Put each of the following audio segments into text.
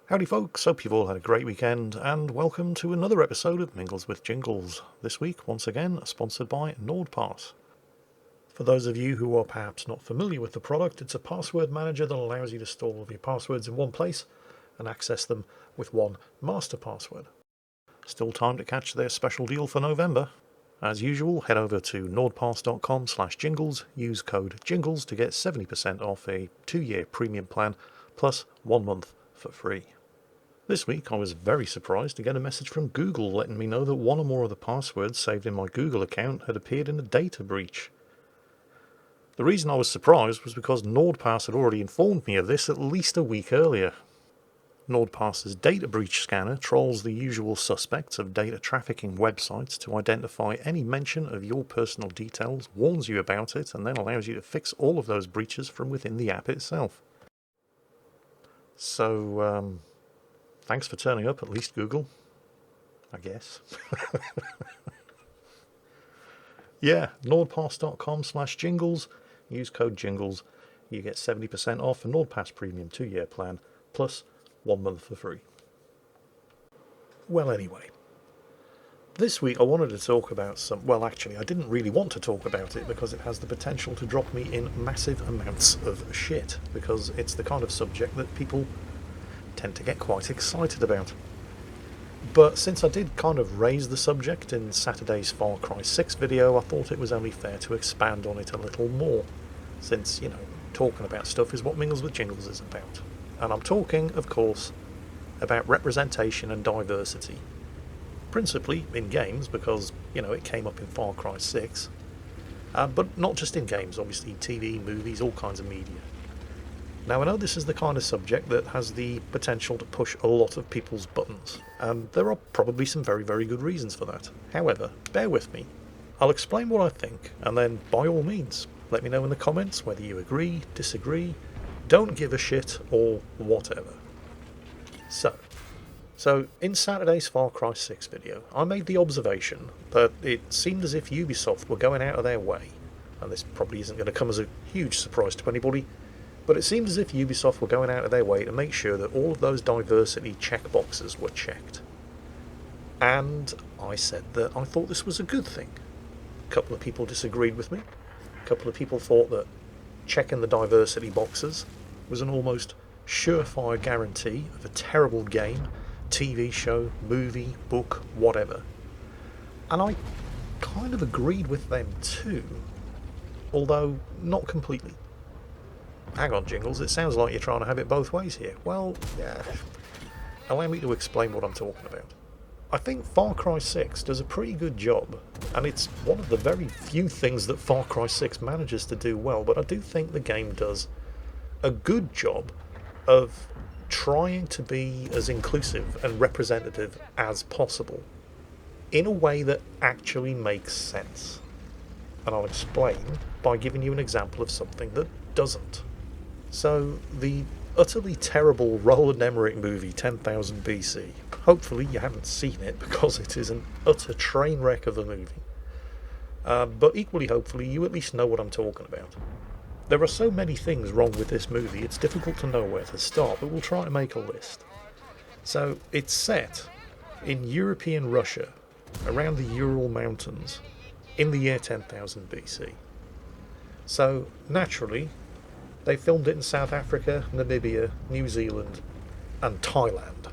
Howdy folks, hope you've all had a great weekend, and welcome to another episode of Mingles with Jingles. This week, once again, sponsored by NordPass. For those of you who are perhaps not familiar with the product, it's a password manager that allows you to store all of your passwords in one place and access them with one master password. Still time to catch their special deal for November. As usual, head over to nordpass.com/jingles, use code JINGLES to get 70% off a 2-year premium plan plus 1 month for free. This week I was very surprised to get a message from Google letting me know that one or more of the passwords saved in my Google account had appeared in a data breach. The reason I was surprised was because NordPass had already informed me of this at least a week earlier. NordPass's data breach scanner trolls the usual suspects of data trafficking websites to identify any mention of your personal details, warns you about it, and then allows you to fix all of those breaches from within the app itself. So, thanks for turning up, at least Google, I guess. Yeah, nordpass.com/jingles, use code JINGLES, you get 70% off a NordPass Premium 2-year plan, plus 1 month for free. Well, anyway, this week I wanted to talk about well, actually, I didn't really want to talk about it because it has the potential to drop me in massive amounts of shit, because it's the kind of subject that people tend to get quite excited about. But since I did kind of raise the subject in Saturday's Far Cry 6 video, I thought it was only fair to expand on it a little more, since, talking about stuff is what Mingles with Jingles is about. And I'm talking, of course, about representation and diversity. Principally in games, because, it came up in Far Cry 6. But not just in games, obviously, TV, movies, all kinds of media. Now, I know this is the kind of subject that has the potential to push a lot of people's buttons, and there are probably some very, very good reasons for that. However, bear with me. I'll explain what I think, and then, by all means, let me know in the comments whether you agree, disagree, don't give a shit, or whatever. So in Saturday's Far Cry 6 video, I made the observation that it seemed as if Ubisoft were going out of their way, and this probably isn't going to come as a huge surprise to anybody, but it seemed as if Ubisoft were going out of their way to make sure that all of those diversity checkboxes were checked. And I said that I thought this was a good thing. A couple of people disagreed with me. A couple of people thought that checking the diversity boxes was an almost surefire guarantee of a terrible game, TV show, movie, book, whatever. And I kind of agreed with them too, although not completely. Hang on, Jingles, it sounds like you're trying to have it both ways here. Well, yeah. Allow me to explain what I'm talking about. I think Far Cry 6 does a pretty good job, and it's one of the very few things that Far Cry 6 manages to do well, but I do think the game does a good job of trying to be as inclusive and representative as possible, in a way that actually makes sense. And I'll explain by giving you an example of something that doesn't. So, the utterly terrible Roland Emmerich movie 10,000 BC. Hopefully you haven't seen it, because it is an utter train wreck of a movie. But equally hopefully you at least know what I'm talking about. There are so many things wrong with this movie, it's difficult to know where to start, but we'll try to make a list. So, it's set in European Russia, around the Ural Mountains, in the year 10,000 BC. So, naturally, they filmed it in South Africa, Namibia, New Zealand, and Thailand.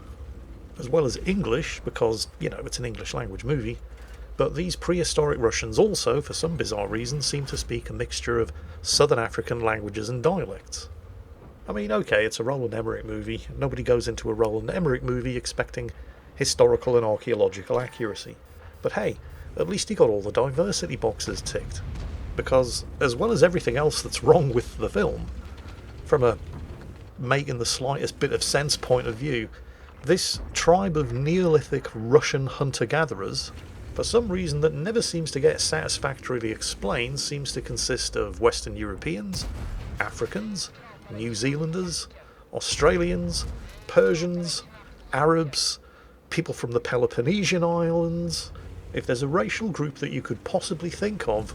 As well as English, because, it's an English language movie, but these prehistoric Russians also, for some bizarre reason, seem to speak a mixture of Southern African languages and dialects. I mean, okay, it's a Roland Emmerich movie. Nobody goes into a Roland Emmerich movie expecting historical and archaeological accuracy. But hey, at least he got all the diversity boxes ticked. Because, as well as everything else that's wrong with the film, from a making the slightest bit of sense point of view, this tribe of Neolithic Russian hunter-gatherers, for some reason that never seems to get satisfactorily explained, seems to consist of Western Europeans, Africans, New Zealanders, Australians, Persians, Arabs, people from the Peloponnesian Islands. If there's a racial group that you could possibly think of,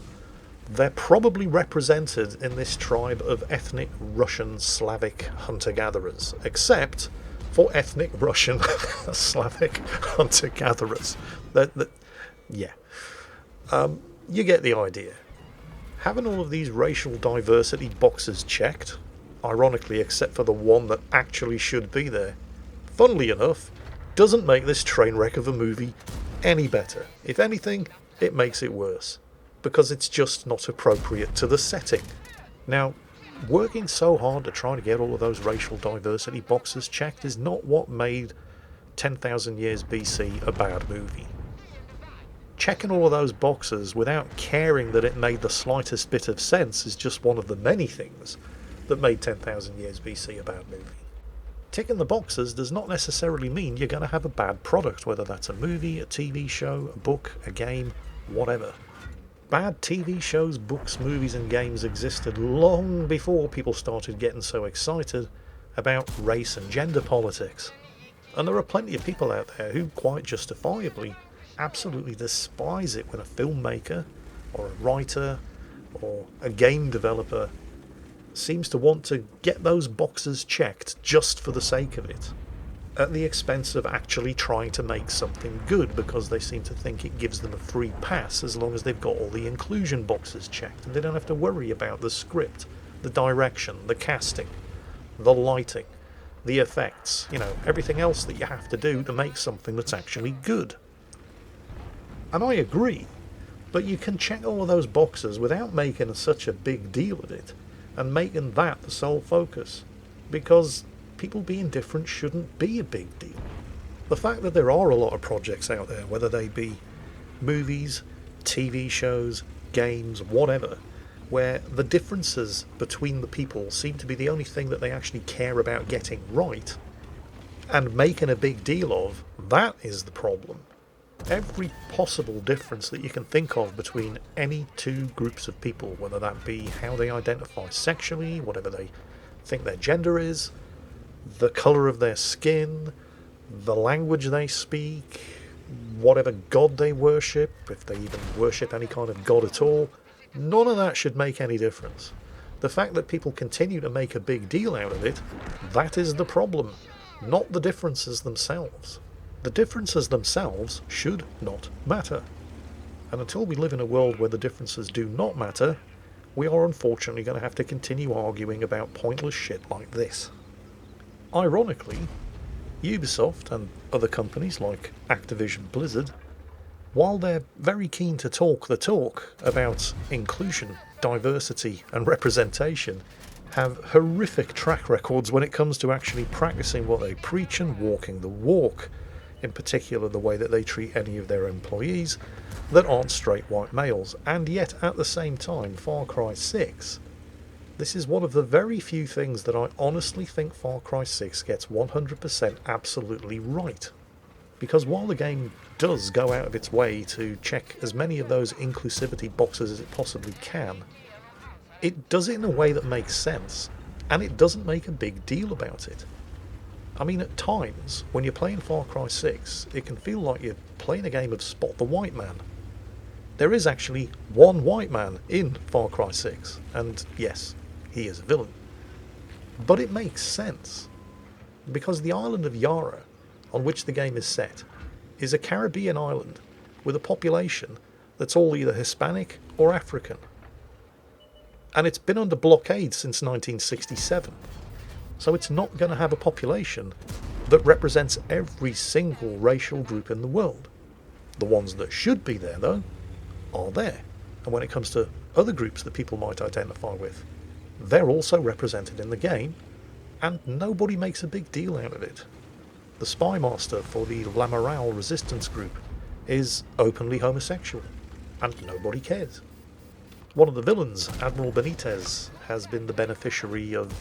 they're probably represented in this tribe of ethnic Russian Slavic hunter-gatherers, except for ethnic Russian Slavic hunter-gatherers. Yeah. You get the idea. Having all of these racial diversity boxes checked, ironically except for the one that actually should be there, funnily enough, doesn't make this train wreck of a movie any better. If anything, it makes it worse, because it's just not appropriate to the setting. Now, working so hard to try to get all of those racial diversity boxes checked is not what made 10,000 Years BC a bad movie. Checking all of those boxes without caring that it made the slightest bit of sense is just one of the many things that made 10,000 Years BC a bad movie. Ticking the boxes does not necessarily mean you're going to have a bad product, whether that's a movie, a TV show, a book, a game, whatever. Bad TV shows, books, movies and games existed long before people started getting so excited about race and gender politics. And there are plenty of people out there who quite justifiably absolutely despise it when a filmmaker or a writer or a game developer seems to want to get those boxes checked just for the sake of it, at the expense of actually trying to make something good, because they seem to think it gives them a free pass as long as they've got all the inclusion boxes checked and they don't have to worry about the script, the direction, the casting, the lighting, the effects, everything else that you have to do to make something that's actually good. And I agree, but you can check all of those boxes without making such a big deal of it and making that the sole focus, because people being different shouldn't be a big deal. The fact that there are a lot of projects out there, whether they be movies, TV shows, games, whatever, where the differences between the people seem to be the only thing that they actually care about getting right and making a big deal of, that is the problem. Every possible difference that you can think of between any two groups of people, whether that be how they identify sexually, whatever they think their gender is, the colour of their skin, the language they speak, whatever god they worship, if they even worship any kind of god at all, none of that should make any difference. The fact that people continue to make a big deal out of it, that is the problem, not the differences themselves. The differences themselves should not matter. And until we live in a world where the differences do not matter, we are unfortunately going to have to continue arguing about pointless shit like this. Ironically, Ubisoft and other companies like Activision Blizzard, while they're very keen to talk the talk about inclusion, diversity and representation, have horrific track records when it comes to actually practicing what they preach and walking the walk. In particular, the way that they treat any of their employees that aren't straight white males. And yet, at the same time, Far Cry 6, this is one of the very few things that I honestly think Far Cry 6 gets 100% absolutely right. Because while the game does go out of its way to check as many of those inclusivity boxes as it possibly can, it does it in a way that makes sense, and it doesn't make a big deal about it. I mean, at times, when you're playing Far Cry 6, it can feel like you're playing a game of Spot the White Man. There is actually one white man in Far Cry 6, and yes, he is a villain. But it makes sense, because the island of Yara, on which the game is set, is a Caribbean island with a population that's all either Hispanic or African. And it's been under blockade since 1967. So it's not going to have a population that represents every single racial group in the world. The ones that should be there, though, are there. And when it comes to other groups that people might identify with, they're also represented in the game, and nobody makes a big deal out of it. The spy master for the La Morale resistance group is openly homosexual, and nobody cares. One of the villains, Admiral Benitez, has been the beneficiary of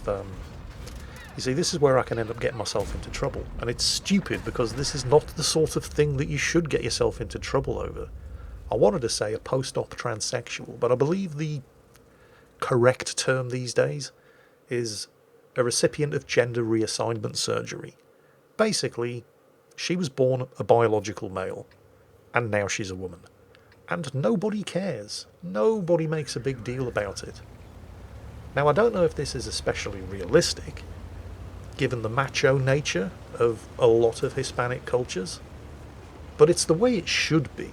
you see, this is where I can end up getting myself into trouble. And it's stupid, because this is not the sort of thing that you should get yourself into trouble over. I wanted to say a post-op transsexual, but I believe the correct term these days is a recipient of gender reassignment surgery. Basically, she was born a biological male, and now she's a woman. And nobody cares. Nobody makes a big deal about it. Now, I don't know if this is especially realistic, given the macho nature of a lot of Hispanic cultures. But it's the way it should be.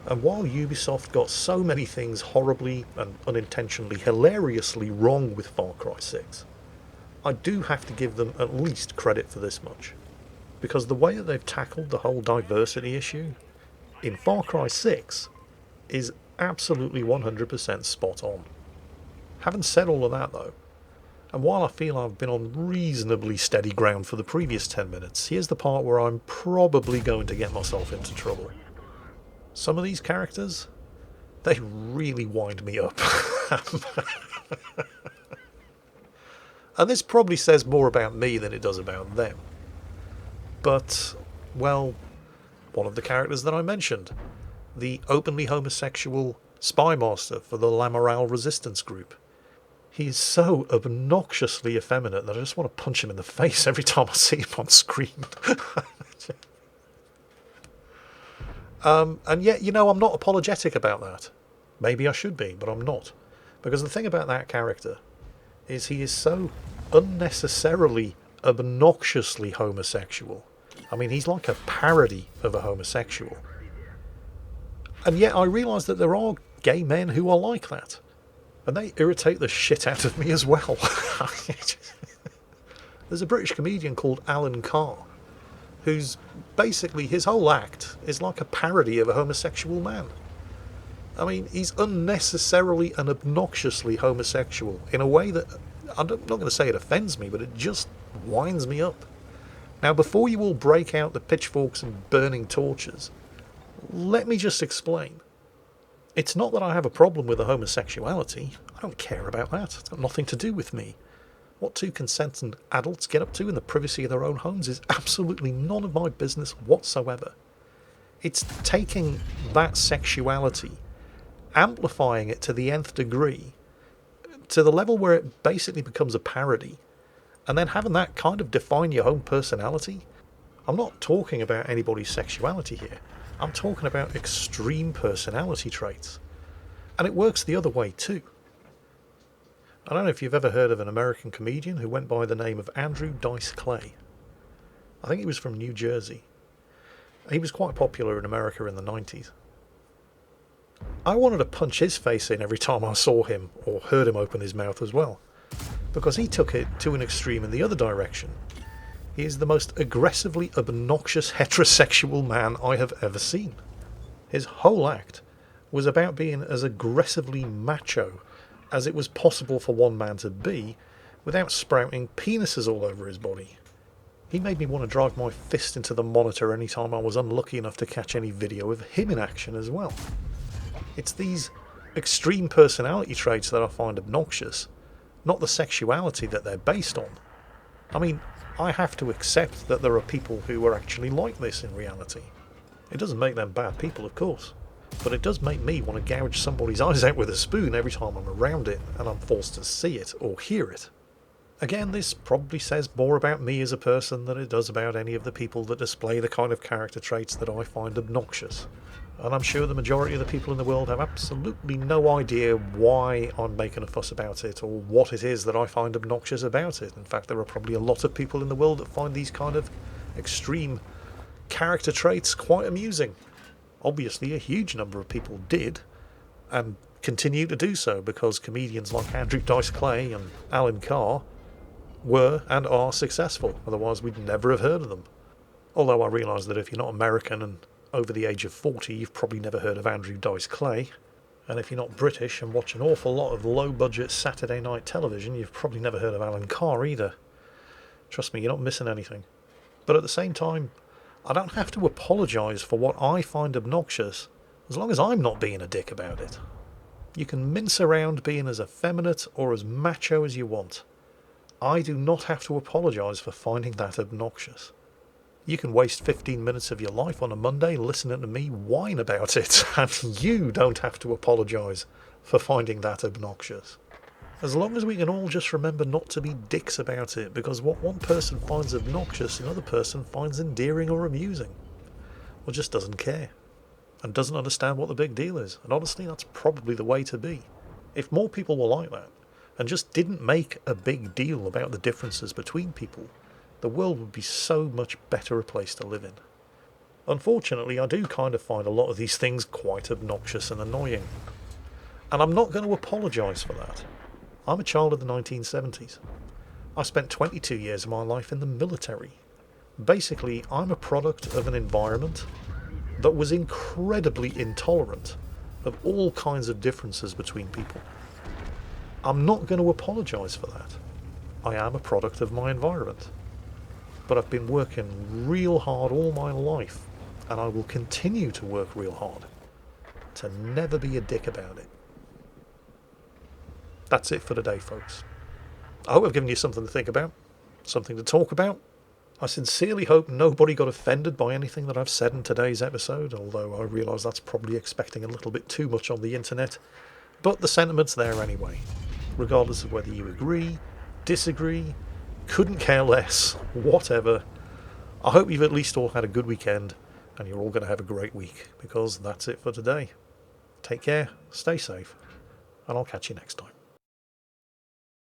And while Ubisoft got so many things horribly and unintentionally hilariously wrong with Far Cry 6, I do have to give them at least credit for this much. Because the way that they've tackled the whole diversity issue in Far Cry 6 is absolutely 100% spot on. Having said all of that though, and while I feel I've been on reasonably steady ground for the previous 10 minutes, here's the part where I'm probably going to get myself into trouble. Some of these characters, they really wind me up. And this probably says more about me than it does about them. But, well, one of the characters that I mentioned, the openly homosexual spy master for the La Morale resistance group, he is so obnoxiously effeminate that I just want to punch him in the face every time I see him on screen. And yet, I'm not apologetic about that. Maybe I should be, but I'm not. Because the thing about that character is he is so unnecessarily, obnoxiously homosexual. I mean, he's like a parody of a homosexual. And yet I realise that there are gay men who are like that. And they irritate the shit out of me as well. There's a British comedian called Alan Carr, who's basically, his whole act is like a parody of a homosexual man. I mean, he's unnecessarily and obnoxiously homosexual in a way that, I'm not going to say it offends me, but it just winds me up. Now, before you all break out the pitchforks and burning torches, let me just explain. It's not that I have a problem with the homosexuality. I don't care about that. It's got nothing to do with me. What two consentant adults get up to in the privacy of their own homes is absolutely none of my business whatsoever. It's taking that sexuality, amplifying it to the nth degree, to the level where it basically becomes a parody, and then having that kind of define your own personality. I'm not talking about anybody's sexuality here. I'm talking about extreme personality traits. And it works the other way too. I don't know if you've ever heard of an American comedian who went by the name of Andrew Dice Clay. I think he was from New Jersey. He was quite popular in America in the 90s. I wanted to punch his face in every time I saw him or heard him open his mouth as well, because he took it to an extreme in the other direction. He is the most aggressively obnoxious heterosexual man I have ever seen. His whole act was about being as aggressively macho as it was possible for one man to be without sprouting penises all over his body. He made me want to drive my fist into the monitor any time I was unlucky enough to catch any video of him in action as well. It's these extreme personality traits that I find obnoxious, not the sexuality that they're based on. I mean, I have to accept that there are people who are actually like this in reality. It doesn't make them bad people, of course, but it does make me want to gouge somebody's eyes out with a spoon every time I'm around it and I'm forced to see it or hear it. Again, this probably says more about me as a person than it does about any of the people that display the kind of character traits that I find obnoxious. And I'm sure the majority of the people in the world have absolutely no idea why I'm making a fuss about it or what it is that I find obnoxious about it. In fact, there are probably a lot of people in the world that find these kind of extreme character traits quite amusing. Obviously, a huge number of people did, and continue to do so, because comedians like Andrew Dice Clay and Alan Carr were and are successful. Otherwise, we'd never have heard of them. Although I realise that if you're not American and over the age of 40, you've probably never heard of Andrew Dice Clay. And if you're not British and watch an awful lot of low-budget Saturday night television, you've probably never heard of Alan Carr either. Trust me, you're not missing anything. But at the same time, I don't have to apologise for what I find obnoxious, as long as I'm not being a dick about it. You can mince around being as effeminate or as macho as you want. I do not have to apologise for finding that obnoxious. You can waste 15 minutes of your life on a Monday listening to me whine about it, and you don't have to apologise for finding that obnoxious. As long as we can all just remember not to be dicks about it, because what one person finds obnoxious, another person finds endearing or amusing. Or just doesn't care, and doesn't understand what the big deal is. And honestly, that's probably the way to be. If more people were like that, and just didn't make a big deal about the differences between people, the world would be so much better a place to live in. Unfortunately, I do kind of find a lot of these things quite obnoxious and annoying. And I'm not going to apologise for that. I'm a child of the 1970s. I spent 22 years of my life in the military. Basically, I'm a product of an environment that was incredibly intolerant of all kinds of differences between people. I'm not going to apologise for that. I am a product of my environment. But I've been working real hard all my life, and I will continue to work real hard to never be a dick about it. That's it for today, folks. I hope I've given you something to think about, something to talk about. I sincerely hope nobody got offended by anything that I've said in today's episode, although I realise that's probably expecting a little bit too much on the internet. But the sentiment's there anyway, regardless of whether you agree, disagree, couldn't care less, whatever. I hope you've at least all had a good weekend, and you're all going to have a great week, because that's it for today. Take care, stay safe, and I'll catch you next time.